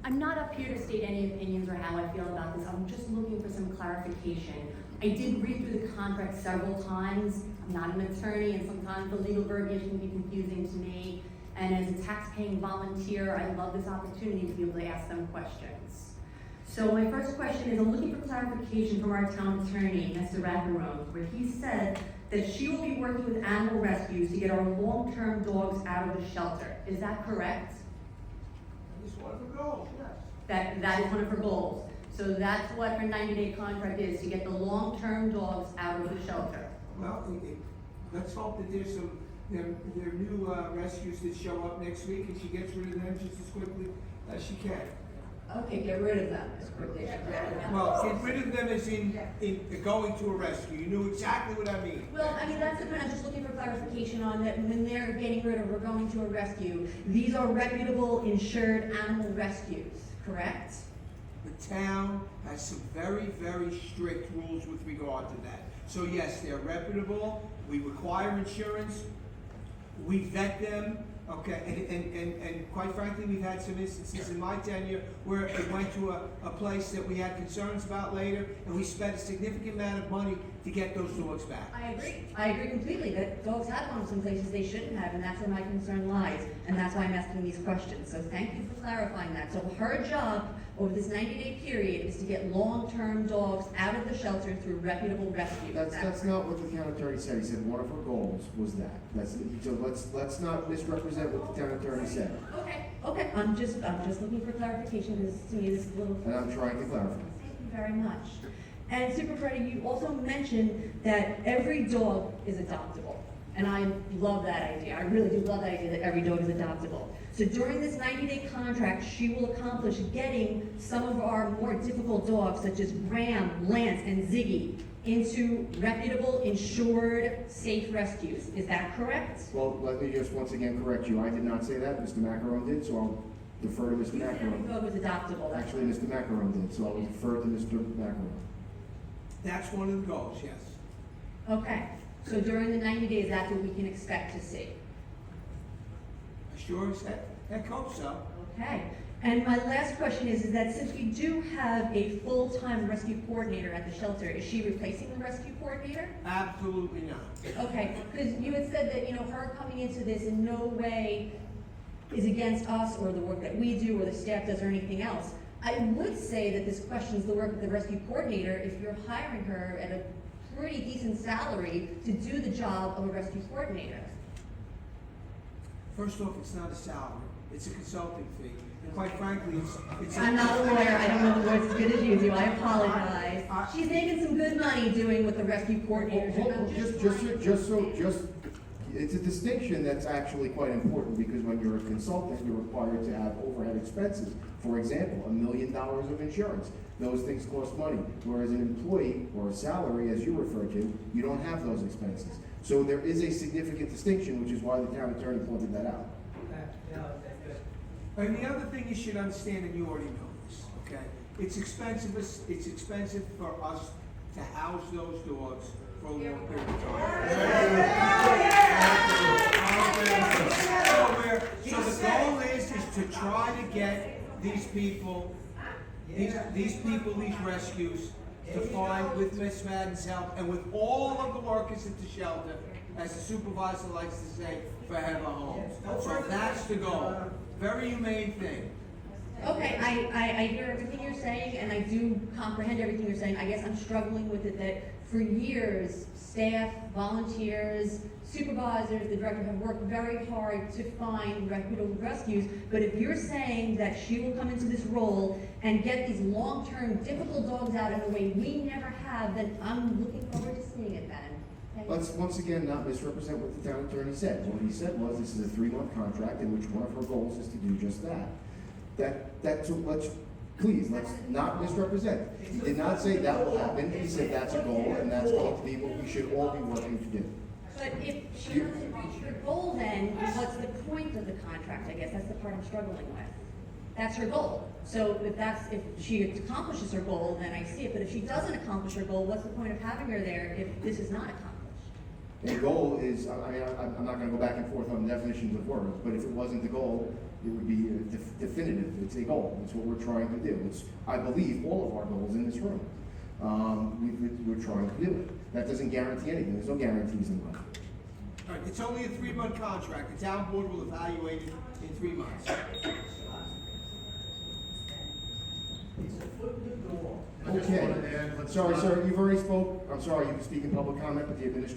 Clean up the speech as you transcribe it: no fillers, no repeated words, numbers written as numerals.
I'm not up here to state any opinions or how I feel about this. I'm just looking for some clarification. I did read through the contract several times. I'm not an attorney, and sometimes the legal verbiage can be confusing to me. And as a tax-paying volunteer, I love this opportunity to be able to ask them questions. So my first question is, I'm looking for clarification from our town attorney, Mr. Ragmarone, where he said that she will be working with animal rescues to get our long-term dogs out of the shelter. Is that correct? That is one of the goals, yes. That is one of her goals. So that's what her 90-day contract is, to get the long-term dogs out of the shelter. Well, let's hope that there's some, there are new rescues that show up next week, and she gets rid of them just as quickly as she can. Okay, get rid of them as quickly as you can. Well, get rid of them as in going to a rescue. You knew exactly what I mean. Well, I mean, that's the point. I'm just looking for clarification on that. When they're getting rid of or going to a rescue, these are reputable, insured animal rescues, correct? The town has some very, very strict rules with regard to that. So yes, they're reputable. We require insurance. We vet them. Okay, and quite frankly, we've had some instances in my tenure where it went to a place that we had concerns about later, and we spent a significant amount of money to get those dogs back. I agree. I agree completely that dogs have gone some places they shouldn't have, and that's where my concern lies, and that's why I'm asking these questions. So thank you for clarifying that. So her job over this 90-day period is to get long-term dogs out of the shelter through reputable rescue. That's not what the town attorney said. He said one of her goals was that. So let's not misrepresent what the town attorney said. Okay. I'm just looking for clarification, because to me this is a little. And I'm trying to clarify. Thank you very much. And Supervisor, you also mentioned that every dog is adoptable. And I love that idea. I really do love that idea that every dog is adoptable. So during this 90-day contract, she will accomplish getting some of our more difficult dogs, such as Graham, Lance, and Ziggy, into reputable, insured, safe rescues. Is that correct? Well, let me just once again correct you. I did not say that. Mr. Macaron did, so I'll defer to Mr. You said every Macaron. dog was adoptable. That's Actually, Mr. Macaron did, so I will defer to Mr. Macaron. That's one of the goals, yes. okay. So during the 90 days, that's what we can expect to see. I sure as heck hope so. Okay. And my last question is that since we do have a full-time rescue coordinator at the shelter, is she replacing the rescue coordinator? Absolutely not. Okay, because you had said that, her coming into this in no way is against us or the work that we do or the staff does or anything else. I would say that this questions the work of the rescue coordinator if you're hiring her at a pretty decent salary to do the job of a rescue coordinator. First off, it's not a salary. It's a consulting fee. And quite frankly, it's I'm not a lawyer. I don't know the words as good as you do. I apologize. She's making some good money doing what the rescue coordinator does. It's a distinction that's actually quite important because when you're a consultant, you're required to have overhead expenses. For example, $1 million of insurance. Those things cost money. Whereas an employee or a salary, as you refer to, you don't have those expenses. So there is a significant distinction, which is why the town attorney pointed that out. And the other thing you should understand, and you already know this, okay? It's expensive for us to house those dogs for a long period of time. So the goal is to try to get these people, these rescues, to find, with Miss Madden's help, and with all of the workers at the shelter, as the supervisor likes to say, forever home. So that's the goal. Very humane thing. Okay, I hear everything you're saying, and I do comprehend everything you're saying. I guess I'm struggling with it that for years, staff, volunteers, supervisors, the director have worked very hard to find reputable rescues, but if you're saying that she will come into this role and get these long-term difficult dogs out in a way we never have, then I'm looking forward to seeing it then. Let's once again not misrepresent what the town attorney said. What he said was this is a 3-month contract in which one of her goals is to do just that. Please, let's not misrepresent. He did not say that will happen. He said that's a goal and that's going to be what we should all be working to do. But if she doesn't reach her goal, then what's the point of the contract? I guess that's the part I'm struggling with. That's her goal. So if she accomplishes her goal, then I see it. But if she doesn't accomplish her goal, what's the point of having her there if this is not accomplished? The goal is, I'm not going to go back and forth on definitions of words, but if it wasn't the goal, It would be definitive, it's a goal, it's what we're trying to do. It's, I believe, all of our goals in this room. We're trying to do it. That doesn't guarantee anything, there's no guarantees in life. All right, it's only a 3-month contract. The town board will evaluate it in 3 months. Okay, sorry, sir, you've already spoke, I'm sorry, you can speak in public comment, but the administration